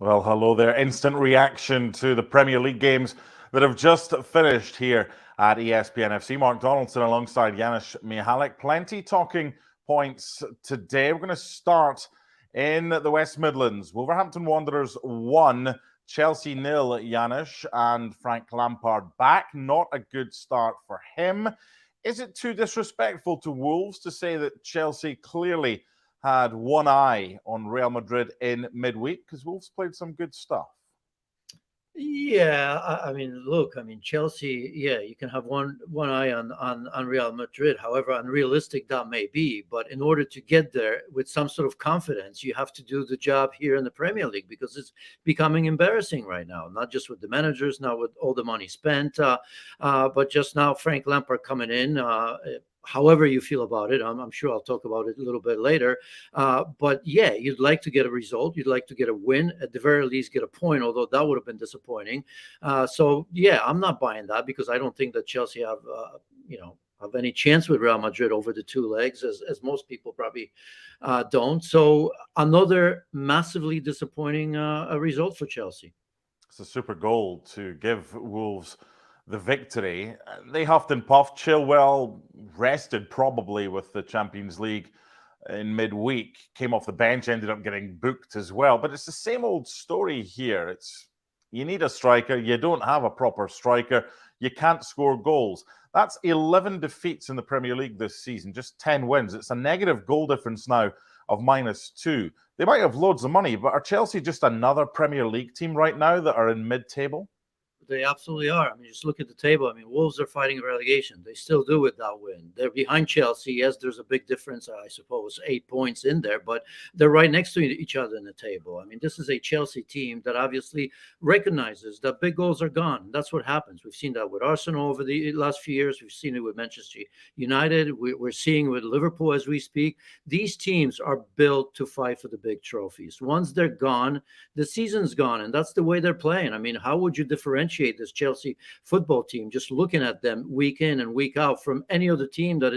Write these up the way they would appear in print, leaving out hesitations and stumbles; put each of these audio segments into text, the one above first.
Well, hello there. Instant reaction to the Premier League games that have just finished here at ESPN FC. Mark Donaldson alongside Janusz Mihalik. Plenty talking points today. We're going to start in the West Midlands. Wolverhampton Wanderers 1, Chelsea 0, Janusz, and Frank Lampard back. Not a good start for him. Is it too disrespectful to Wolves to say that Chelsea clearly had one eye on Real Madrid in midweek? Because Wolves played some good stuff. Yeah, look, Chelsea. Yeah, you can have one eye on Real Madrid. However unrealistic that may be, but in order to get there with some sort of confidence, you have to do the job here in the Premier League because it's becoming embarrassing right now. Not just with the managers, not with all the money spent, but just now Frank Lampard coming in. However you feel about it, I'm sure I'll talk about it a little bit later. But yeah, you'd like to get a result. You'd like to get a win, at the very least get a point, although that would have been disappointing. So yeah, I'm not buying that because I don't think that Chelsea have any chance with Real Madrid over the two legs, as most people probably don't. So another massively disappointing result for Chelsea. It's a super goal to give Wolves the victory. They huffed and puffed. Chilwell rested probably with the Champions League in midweek, came off the bench, ended up getting booked as well. But it's the same old story here. It's you need a striker. You don't have a proper striker. You can't score goals. That's 11 defeats in the Premier League this season, just 10 wins. It's a negative goal difference now of -2. They might have loads of money, but are Chelsea just another Premier League team right now that are in mid-table? They absolutely are. Just look at the table. Wolves are fighting relegation. They still do with that win. They're behind Chelsea. Yes, there's a big difference, I suppose, 8 points in there, but they're right next to each other in the table. This is a Chelsea team that obviously recognizes that big goals are gone. That's what happens. We've seen that with Arsenal over the last few years. We've seen it with Manchester United. We're seeing it with Liverpool as we speak. These teams are built to fight for the big trophies. Once they're gone, the season's gone, and that's the way they're playing. How would you differentiate this Chelsea football team just looking at them week in and week out from any other team that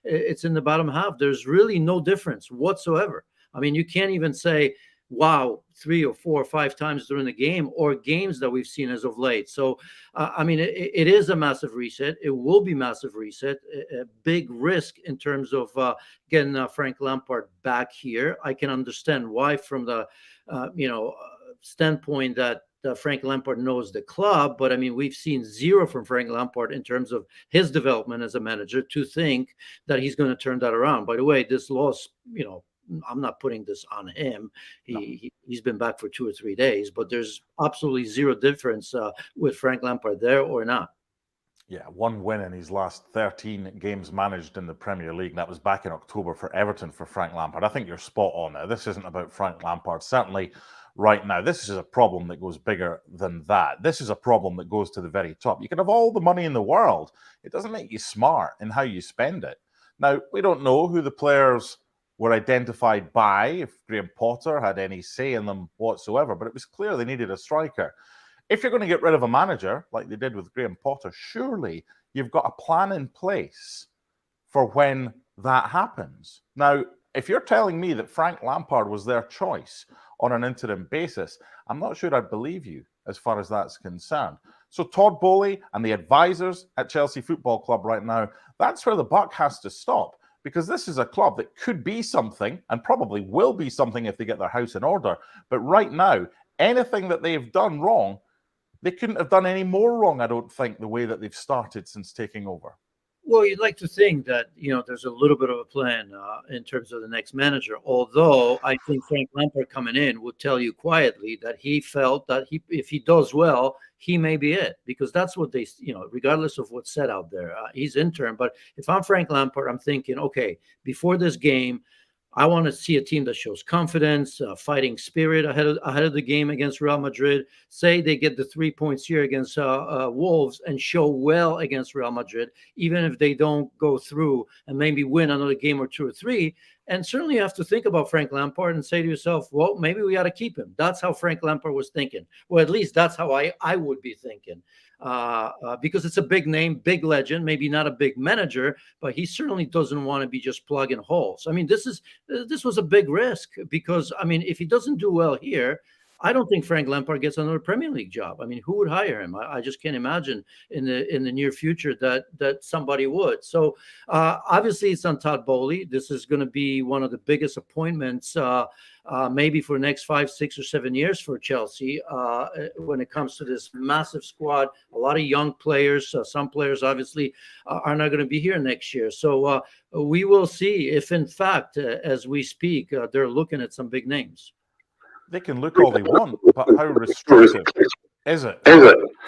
it's in the bottom half? There's really no difference whatsoever. You can't even say wow 3 or 4 or 5 times during the game or games that we've seen as of late. So it is a massive reset. It will be massive reset, a big risk in terms of getting Frank Lampard back here. I can understand why from the standpoint that Frank Lampard knows the club, but we've seen zero from Frank Lampard in terms of his development as a manager to think that he's going to turn that around. By the way, this loss, I'm not putting this on him. He's been back for 2 or 3 days, but there's absolutely zero difference with Frank Lampard there or not. Yeah, one win in his last 13 games managed in the Premier League, and that was back in October for Everton for Frank Lampard. I think you're spot on there. This isn't about Frank Lampard. Certainly right now, this is a problem that goes bigger than that. This is a problem that goes to the very top. You can have all the money in the world. It doesn't make you smart in how you spend it. Now, we don't know who the players were identified by, if Graham Potter had any say in them whatsoever, but it was clear they needed a striker. If you're going to get rid of a manager, like they did with Graham Potter, surely you've got a plan in place for when that happens. Now, if you're telling me that Frank Lampard was their choice on an interim basis, I'm not sure I believe you as far as that's concerned. So Todd Boehly and the advisors at Chelsea Football Club right now, that's where the buck has to stop, because this is a club that could be something and probably will be something if they get their house in order. But right now, anything that they've done wrong, they couldn't have done any more wrong, I don't think, the way that they've started since taking over. Well, you'd like to think that, there's a little bit of a plan in terms of the next manager, although I think Frank Lampard coming in would tell you quietly that he felt that if he does well, he may be it, because that's what they, regardless of what's said out there, he's interim. But if I'm Frank Lampard, I'm thinking, okay, before this game, I want to see a team that shows confidence, fighting spirit ahead of the game against Real Madrid. Say they get the 3 points here against Wolves and show well against Real Madrid, even if they don't go through and maybe win another game or 2 or 3. And certainly you have to think about Frank Lampard and say to yourself, well, maybe we got to keep him. That's how Frank Lampard was thinking. Well, at least that's how I would be thinking. Because it's a big name, big legend, maybe not a big manager, but he certainly doesn't want to be just plugging holes. This was a big risk because, if he doesn't do well here, I don't think Frank Lampard gets another Premier League job. I mean, who would hire him? I just can't imagine in the near future that somebody would. So obviously, it's on Todd Bowley. This is going to be one of the biggest appointments. Maybe for the next 5, 6, or 7 years for Chelsea when it comes to this massive squad, a lot of young players. Some players obviously are not going to be here next year. So we will see if, in fact, as we speak, they're looking at some big names. They can look all they want, but how restrictive is it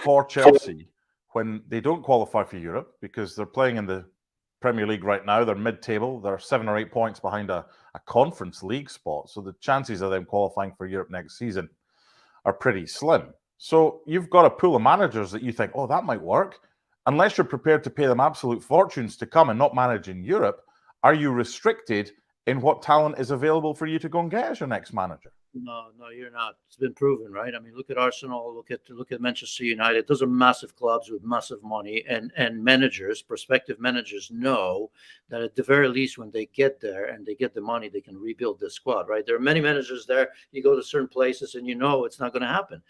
for Chelsea when they don't qualify for Europe because they're playing in the Premier League right now? They're mid-table. They're 7 or 8 points behind a Conference League spot. So the chances of them qualifying for Europe next season are pretty slim. So you've got a pool of managers that you think, oh, that might work. Unless you're prepared to pay them absolute fortunes to come and not manage in Europe, are you restricted in what talent is available for you to go and get as your next manager? No, you're not. It's been proven, right? I mean, look at Arsenal, look at Manchester United. Those are massive clubs with massive money, and managers, prospective managers, know that at the very least, when they get there and they get the money, they can rebuild the squad, right? There are many managers there. You go to certain places, and it's not going to happen.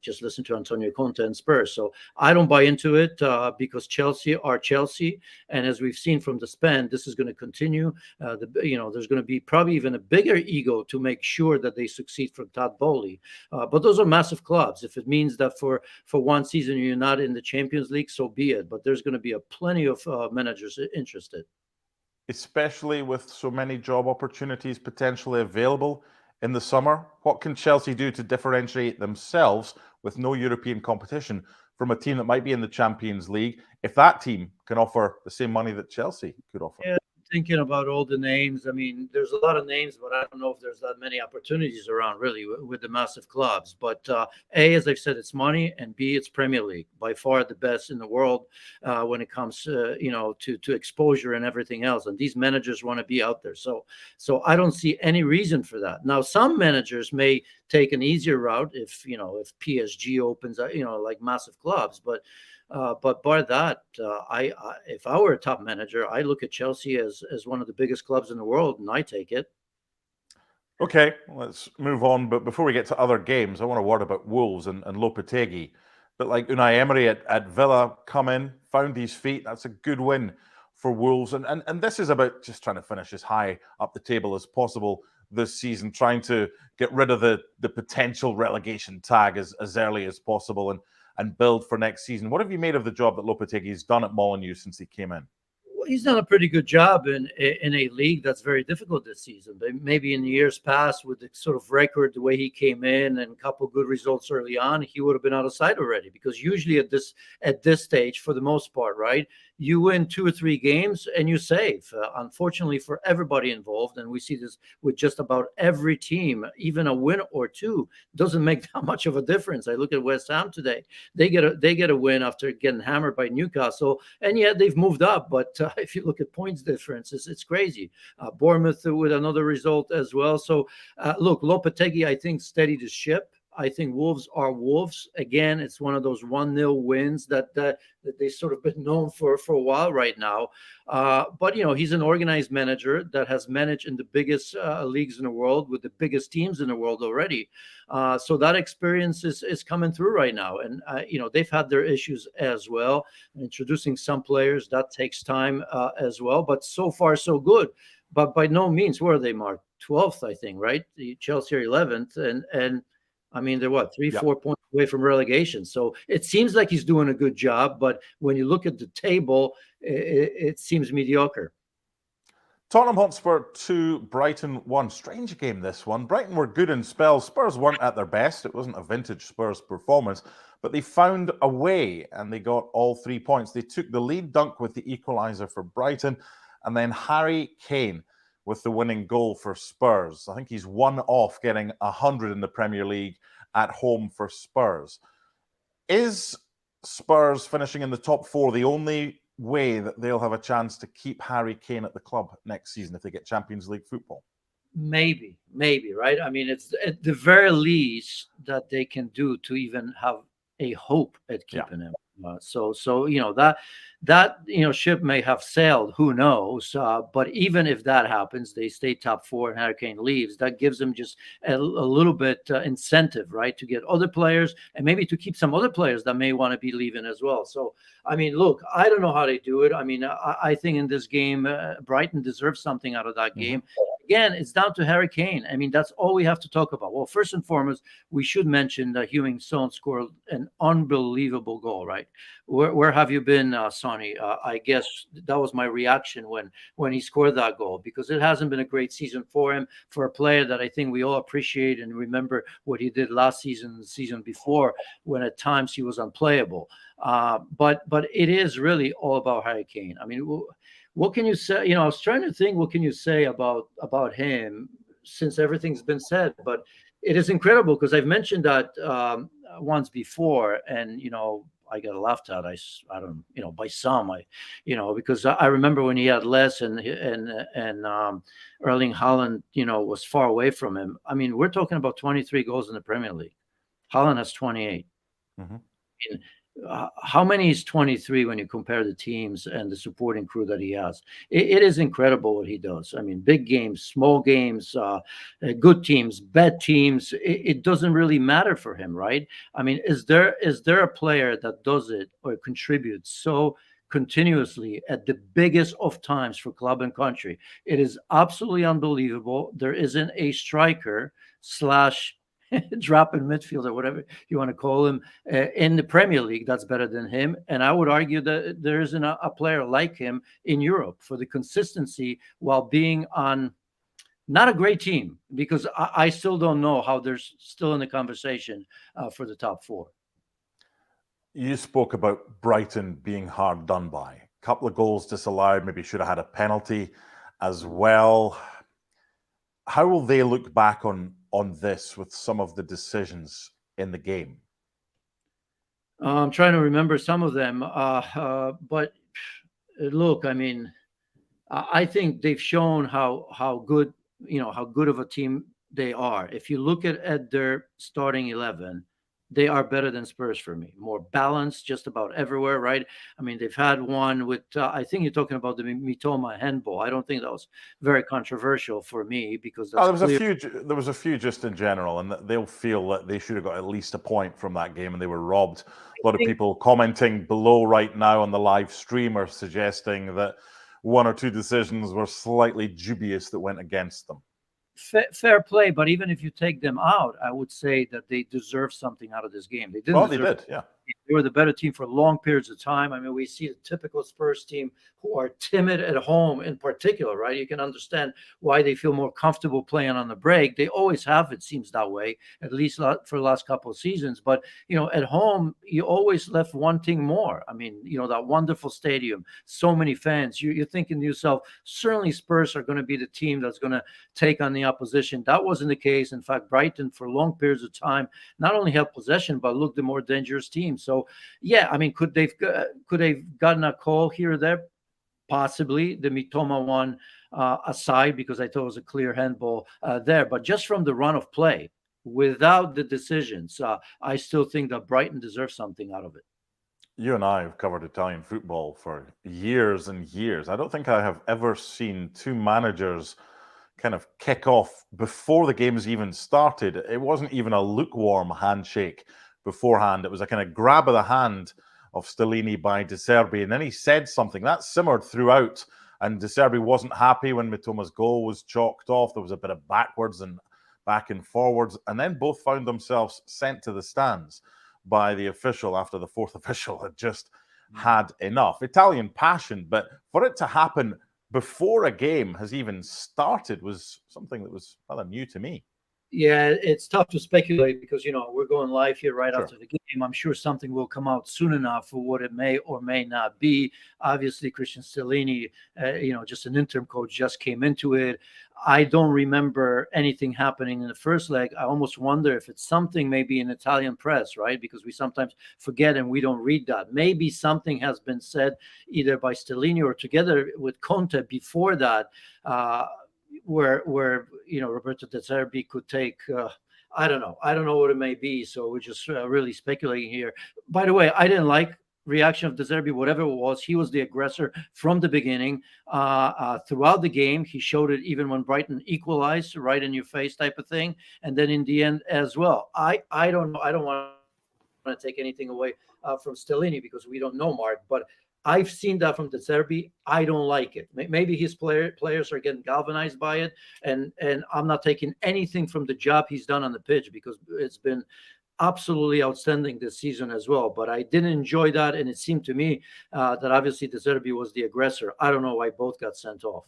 Just listen to Antonio Conte and Spurs. So I don't buy into it because Chelsea are Chelsea, and as we've seen from the spend, this is going to continue. There's going to be probably even a bigger ego to make sure that they succeed from Todd Bowley. But those are massive clubs. If it means that for one season you're not in the Champions League, so be it. But there's going to be plenty of managers interested. Especially with so many job opportunities potentially available in the summer. What can Chelsea do to differentiate themselves with no European competition from a team that might be in the Champions League if that team can offer the same money that Chelsea could offer? Yeah. Thinking about all the names, I mean, there's a lot of names, but I don't know if there's that many opportunities around really with the massive clubs. But A, as I've said, it's money, and B, it's Premier League, by far the best in the world when it comes to exposure and everything else. And these managers want to be out there. So I don't see any reason for that. Now, some managers may take an easier route if PSG opens, like massive clubs, but by that, if I were a top manager, I look at Chelsea as one of the biggest clubs in the world, and I take it. Okay, let's move on. But before we get to other games, I want to word about Wolves and Lopetegui. But like Unai Emery at Villa, come in, found his feet. That's a good win for Wolves. And this is about just trying to finish as high up the table as possible this season, trying to get rid of the potential relegation tag as early as possible and build for next season. What have you made of the job that Lopetegui's done at Molineux since he came in? Well, he's done a pretty good job in a league that's very difficult this season. But maybe in years past, with the sort of record, the way he came in and a couple of good results early on, he would have been out of sight already. Because usually at this stage, for the most part, right, you win 2 or 3 games and you save. Unfortunately for everybody involved, and we see this with just about every team, even a win or two doesn't make that much of a difference. I look at West Ham today; they get a win after getting hammered by Newcastle, and yet they've moved up. But if you look at points differences, it's crazy. Bournemouth with another result as well. So look, Lopetegui, I think, steadied the ship. I think Wolves are Wolves. Again, it's one of those 1-0 wins that they sort of been known for a while right now. But, he's an organized manager that has managed in the biggest leagues in the world with the biggest teams in the world already. So that experience is coming through right now. And, they've had their issues as well. Introducing some players, that takes time as well. But so far, so good. But by no means, where are they, Mark? 12th, I think, right? The Chelsea are 11th. And I mean, they're 3-4 points away from relegation. So it seems like he's doing a good job. But when you look at the table, it seems mediocre. Tottenham Hotspur 2, Brighton 1. Strange game, this one. Brighton were good in spells. Spurs weren't at their best. It wasn't a vintage Spurs performance. But they found a way and they got all 3 points. They took the lead dunk with the equaliser for Brighton. And then Harry Kane with the winning goal for Spurs. I think he's one off getting 100 in the Premier League at home for Spurs. Is Spurs finishing in the top 4 the only way that they'll have a chance to keep Harry Kane at the club next season if they get Champions League football? Maybe, right? I mean, it's at the very least that they can do to even have a hope at keeping him. So that ship may have sailed. Who knows? But even if that happens, they stay top four, and Harry Kane leaves. That gives them just a little bit incentive, right, to get other players and maybe to keep some other players that may want to be leaving as well. So I mean, look, I don't know how they do it. I mean, I think in this game, Brighton deserves something out of that game. Again, it's down to Harry Kane. I mean, that's all we have to talk about. Well, first and foremost, we should mention that Heung-min Son scored an unbelievable goal, right? Where have you been, Sonny? I guess that was my reaction when he scored that goal, because it hasn't been a great season for him, for a player that I think we all appreciate and remember what he did last season and the season before, when at times he was unplayable. But it is really all about Harry Kane. I mean, what can you say? I was trying to think, what can you say about him, since everything's been said? But it is incredible, because I've mentioned that once before, and I got laughed at. I don't, by some, because I remember when he had less, and Erling Haaland, was far away from him. I mean, we're talking about 23 goals in the Premier League. Haaland has 28. I mean, how many is 23 when you compare the teams and the supporting crew that he has? It is incredible what he does. I mean, big games, small games, good teams, bad teams. It doesn't really matter for him, right? I mean, is there a player that does it or contributes so continuously at the biggest of times for club and country? It is absolutely unbelievable. There isn't a striker slash drop in midfield, or whatever you want to call him, in the Premier League that's better than him. And I would argue that there isn't a player like him in Europe for the consistency while being on not a great team, because I still don't know how they're still in the conversation for the top four. You spoke about Brighton being hard done by. A couple of goals disallowed, maybe should have had a penalty as well. How will they look back on this with some of the decisions in the game? I'm trying to remember some of them, but look, I mean, I think they've shown how good of a team they are. If you look at their starting 11, they are better than Spurs for me. More balanced just about everywhere, right? I mean, they've had one with, I think you're talking about the Mitoma handball. I don't think that was very controversial for me, because that's there was a few just in general, and they'll feel that they should have got at least a point from that game, and they were robbed. A lot of people commenting below right now on the live stream are suggesting that one or two decisions were slightly dubious that went against them. Fair play, but even if you take them out, I would say that they deserve something out of this game. They didn't. They did, yeah. They were the better team for long periods of time. I mean, we see the typical Spurs team who are timid at home in particular, right? You can understand why they feel more comfortable playing on the break. They always have, it seems that way, at least for the last couple of seasons. But, at home, you always left wanting more. I mean, that wonderful stadium, so many fans. You're thinking to yourself, certainly Spurs are going to be the team that's going to take on the opposition. That wasn't the case. In fact, Brighton, for long periods of time, not only held possession, but looked the more dangerous team. So, yeah, I mean, could they've gotten a call here or there? Possibly. The Mitoma one aside, because I thought it was a clear handball there. But just from the run of play, without the decisions, I still think that Brighton deserves something out of it. You and I have covered Italian football for years and years. I don't think I have ever seen two managers kind of kick off before the game's even started. It wasn't even a lukewarm handshake beforehand. It was a kind of grab of the hand of Stellini by De Zerbi, and then he said something that simmered throughout, and De Zerbi wasn't happy when Mitoma's goal was chalked off. There was a bit of backwards and back and forwards, and then both found themselves sent to the stands by the official after the fourth official had just had enough. Italian passion, but for it to happen before a game has even started was something that was rather new to me. Yeah, it's tough to speculate, because we're going live here right Sure. after the game. I'm sure something will come out soon enough for what it may or may not be. Obviously, Christian Stellini, just an interim coach, just came into it. I don't remember anything happening in the first leg. I almost wonder if it's something maybe in Italian press, right? Because we sometimes forget and we don't read that. Maybe something has been said either by Stellini or together with Conte before that, where Roberto De Zerbi could take, I don't know what it may be. So we're just really speculating here. By the way, I didn't like reaction of De Zerbi, whatever it was, he was the aggressor from the beginning. Throughout the game, he showed it even when Brighton equalized, right in your face type of thing, and then in the end as well. I don't know. I don't want to take anything away from Stellini because we don't know Mark, but I've seen that from De Zerbi. I don't like it. Maybe his players are getting galvanized by it, and I'm not taking anything from the job he's done on the pitch because it's been absolutely outstanding this season as well. But I didn't enjoy that, and it seemed to me that obviously De Zerbi was the aggressor. I don't know why both got sent off.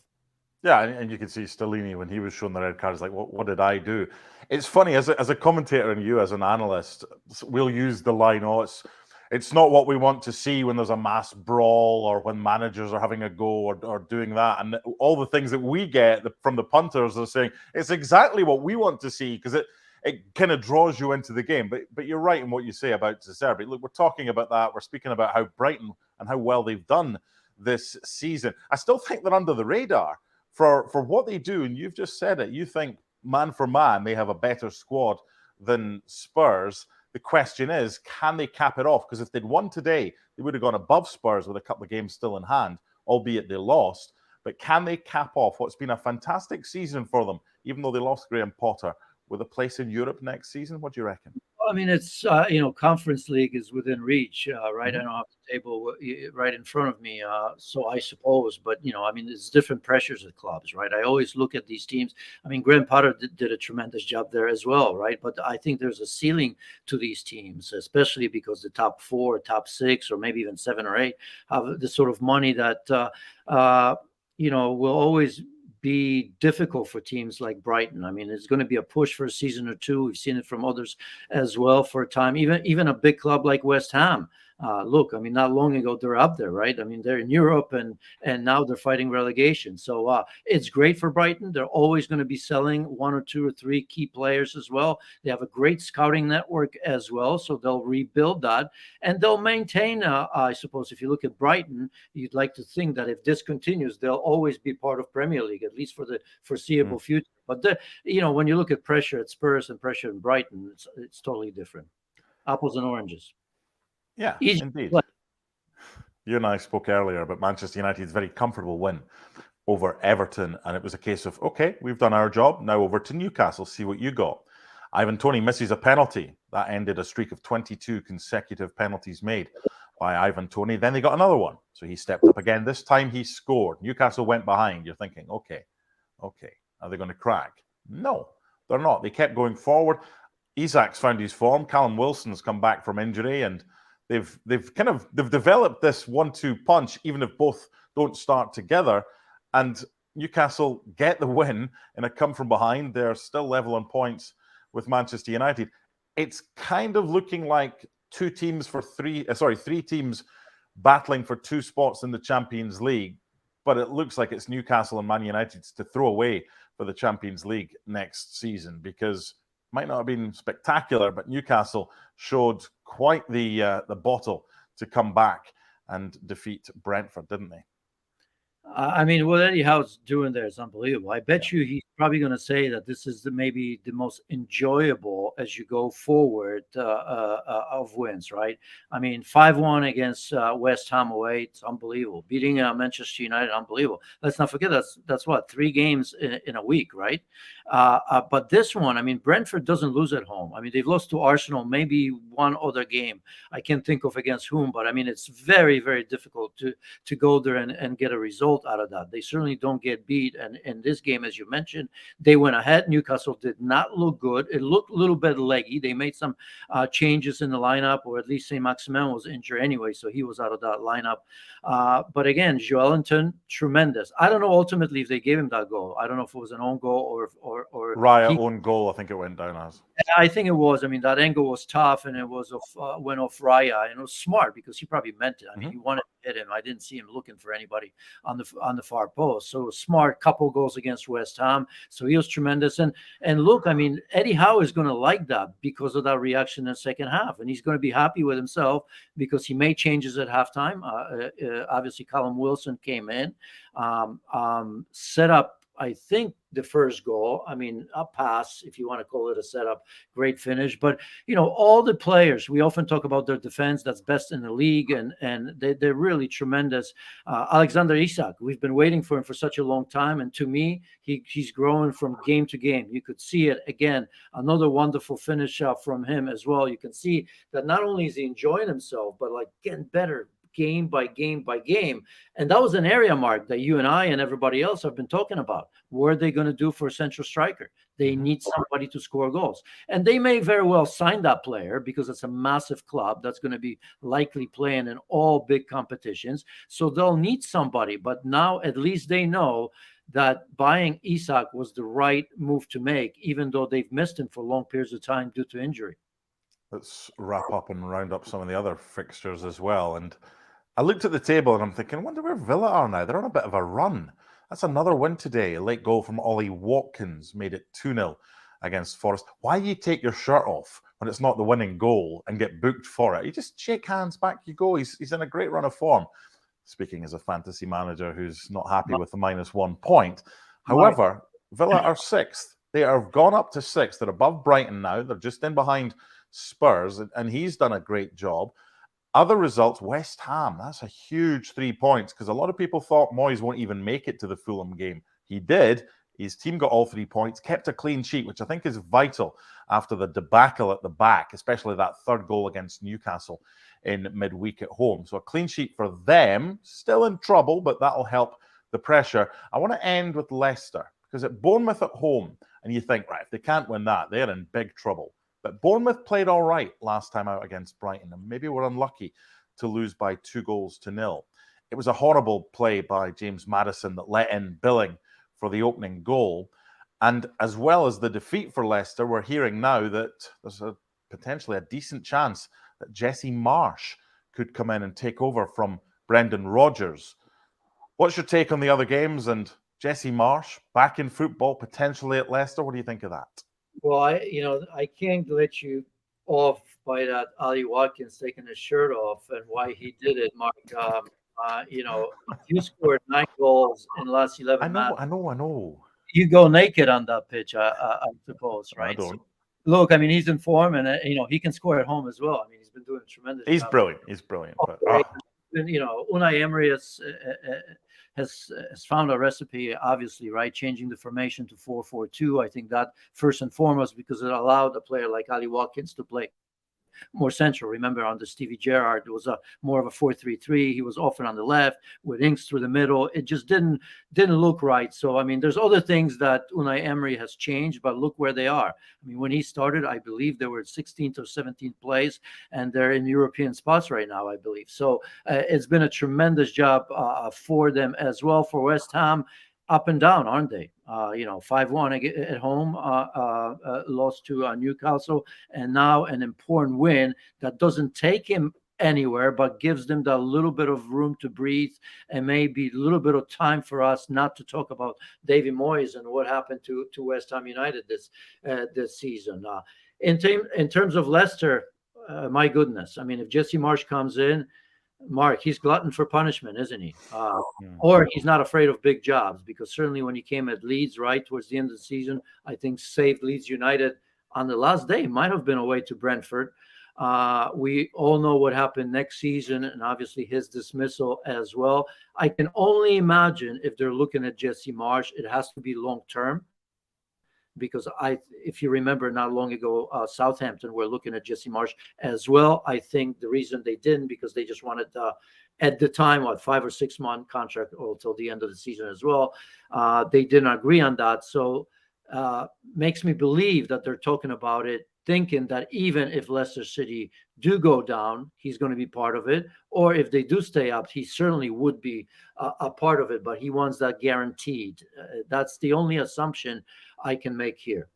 Yeah, and you can see Stellini when he was shown the red card, is like, what did I do? It's funny, as a commentator and you as an analyst, we'll use the line, oh, it's not what we want to see when there's a mass brawl or when managers are having a go or doing that. And all the things that we get from the punters are saying, it's exactly what we want to see because it kind of draws you into the game. But you're right in what you say about De Zerbi. Look, we're talking about that. We're speaking about how Brighton and how well they've done this season. I still think they're under the radar for what they do. And you've just said it. You think man for man, they have a better squad than Spurs. The question is, can they cap it off? Because if they'd won today, they would have gone above Spurs with a couple of games still in hand, albeit they lost. But can they cap off what's been a fantastic season for them, even though they lost Graham Potter, with a place in Europe next season? What do you reckon? I mean, it's, Conference League is within reach, right? I don't have the table right in front of me, so I suppose. But, I mean, there's different pressures at clubs, right? I always look at these teams. I mean, Graham Potter did a tremendous job there as well, right? But I think there's a ceiling to these teams, especially because the top 4, top 6, or maybe even 7 or 8 have the sort of money that, will always be difficult for teams like Brighton. I mean, it's going to be a push for a season or two. We've seen it from others as well for a time. Even a big club like West Ham. Look, I mean, not long ago they're up there, right? I mean, they're in Europe and now they're fighting relegation. So it's great for Brighton. They're always going to be selling 1 or 2 or 3 key players as well. They have a great scouting network as well, so they'll rebuild that and they'll maintain. I suppose if you look at Brighton, you'd like to think that if this continues, they'll always be part of Premier League, at least for the foreseeable future. But when you look at pressure at Spurs and pressure in Brighton, it's totally different. Apples and oranges. Yeah, indeed. You and I spoke earlier about Manchester United's very comfortable win over Everton, and it was a case of, okay, we've done our job, now over to Newcastle, see what you got. Ivan Toney misses a penalty. That ended a streak of 22 consecutive penalties made by Ivan Toney. Then they got another one, so he stepped up again. This time he scored. Newcastle went behind. You're thinking, okay, are they going to crack? No, they're not. They kept going forward. Isak's found his form. Callum Wilson's come back from injury, and they've developed this 1-2 punch, even if both don't start together. And Newcastle get the win in a come from behind. They're still level on points with Manchester United. It's kind of looking like three teams battling for 2 spots in the Champions League. But it looks like it's Newcastle and Man United to throw away for the Champions League next season, because it might not have been spectacular, but Newcastle showed quite the bottle to come back and defeat Brentford, didn't they? I mean, what Eddie Howe's doing there is unbelievable. I bet you he's probably going to say that this is maybe the most enjoyable as you go forward of wins, right? I mean, 5-1 against West Ham away, it's unbelievable. Beating Manchester United, unbelievable. Let's not forget that's what, 3 games in a week, right? But this one, I mean, Brentford doesn't lose at home. I mean, they've lost to Arsenal, maybe one other game. I can't think of against whom, but I mean, it's very, very difficult to go there and get a result out of that. They certainly don't get beat. And in this game, as you mentioned, they went ahead. Newcastle did not look good. It looked a little bit leggy. They made some changes in the lineup, or at least St. Maximin was injured anyway, so he was out of that lineup. But again, Joelinton, tremendous. I don't know ultimately if they gave him that goal. I don't know if it was an own goal or Raya own goal, I think it went down as. I think it was. I mean, that angle was tough, and it was went off Raya, and it was smart because he probably meant it. I mean, he wanted to hit him. I didn't see him looking for anybody on the far post. So it was smart. Couple goals against West Ham. So he was tremendous. And look, I mean, Eddie Howe is going to like that because of that reaction in the second half, and he's going to be happy with himself because he made changes at halftime. Obviously, Callum Wilson came in, set up I think, the first goal. I mean, a pass, if you want to call it a setup, great finish. But, all the players, we often talk about their defense that's best in the league, and they're really tremendous. Alexander Isak, we've been waiting for him for such a long time. And to me, he's growing from game to game. You could see it again. Another wonderful finish from him as well. You can see that not only is he enjoying himself, but like getting better game by game by game. And that was an area, Mark, that you and I and everybody else have been talking about. What are they going to do for a central striker? They need somebody to score goals. And they may very well sign that player because it's a massive club that's going to be likely playing in all big competitions. So they'll need somebody. But now at least they know that buying Isak was the right move to make, even though they've missed him for long periods of time due to injury. Let's wrap up and round up some of the other fixtures as well. And I looked at the table and I'm thinking, I wonder where Villa are now. They're on a bit of a run. That's another win today. A late goal from Ollie Watkins made it 2-0 against Forest. Why do you take your shirt off when it's not the winning goal and get booked for it? You just shake hands, back you go. He's in a great run of form. Speaking as a fantasy manager who's not happy with the -1 point. However, Villa are 6th. They have gone up to 6th. They're above Brighton now. They're just in behind Spurs, and he's done a great job. Other results, West Ham, that's a huge 3 points, because a lot of people thought Moyes won't even make it to the Fulham game. He did. His team got all 3 points, kept a clean sheet, which I think is vital after the debacle at the back, especially that third goal against Newcastle in midweek at home. So a clean sheet for them, still in trouble, but that'll help the pressure. I want to end with Leicester, because at Bournemouth at home, and you think, right, if they can't win that, they're in big trouble. But Bournemouth played all right last time out against Brighton, and maybe we're unlucky to lose by 2-0. It was a horrible play by James Maddison that let in Billing for the opening goal. And as well as the defeat for Leicester, we're hearing now that there's potentially a decent chance that Jesse Marsch could come in and take over from Brendan Rodgers. What's your take on the other games and Jesse Marsch back in football, potentially at Leicester? What do you think of that? Well, I can't let you off by that Ollie Watkins taking his shirt off and why he did it, Mark. You scored 9 goals in the last 11 matches. I know. You go naked on that pitch, I suppose, right? I don't. So, look, I mean, he's in form, and he can score at home as well. I mean, he's been doing a tremendous job. He's brilliant. But, Unai Emery has found a recipe, obviously, right? Changing the formation to 4-4-2. I think that first and foremost, because it allowed a player like Ollie Watkins to play more central. Remember, under Stevie Gerrard, it was more of a 4-3-3. He was often on the left with Inks through the middle. It just didn't look right. So, I mean, there's other things that Unai Emery has changed, but look where they are. I mean, when he started, I believe they were 16th or 17th place, and they're in European spots right now, I believe. So it's been a tremendous job for them as well. For West Ham, up and down, aren't they? 5-1 at home, lost to Newcastle, and now an important win that doesn't take him anywhere, but gives them that little bit of room to breathe, and maybe a little bit of time for us not to talk about David Moyes and what happened to West Ham United this season. In terms of Leicester, my goodness, I mean, if Jesse Marsch comes in, Mark, he's glutton for punishment, isn't he? Or he's not afraid of big jobs, because certainly when he came at Leeds right towards the end of the season, I think saved Leeds United on the last day. Might have been away to Brentford. We all know what happened next season, and obviously his dismissal as well. I can only imagine if they're looking at Jesse Marsch, it has to be long term. Because if you remember, not long ago, Southampton were looking at Jesse Marsch as well. I think the reason they didn't, because they just wanted, at the time, 5 or 6 month contract or till the end of the season as well. They didn't agree on that. So makes me believe that they're talking about it, thinking that even if Leicester City do go down, he's going to be part of it. Or if they do stay up, he certainly would be a part of it, but he wants that guaranteed. That's the only assumption I can make here.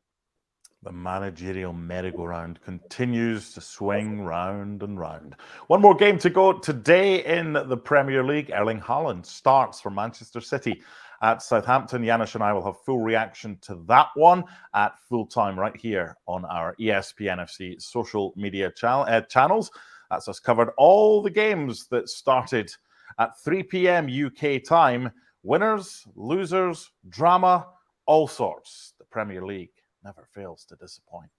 The managerial merry-go-round continues to swing round and round. One more game to go today in the Premier League. Erling Haaland starts for Manchester City at Southampton. Janusz and I will have full reaction to that one at full time right here on our ESPNFC social media channels. That's us covered all the games that started at 3 p.m. UK time. Winners, losers, drama, all sorts. The Premier League never fails to disappoint.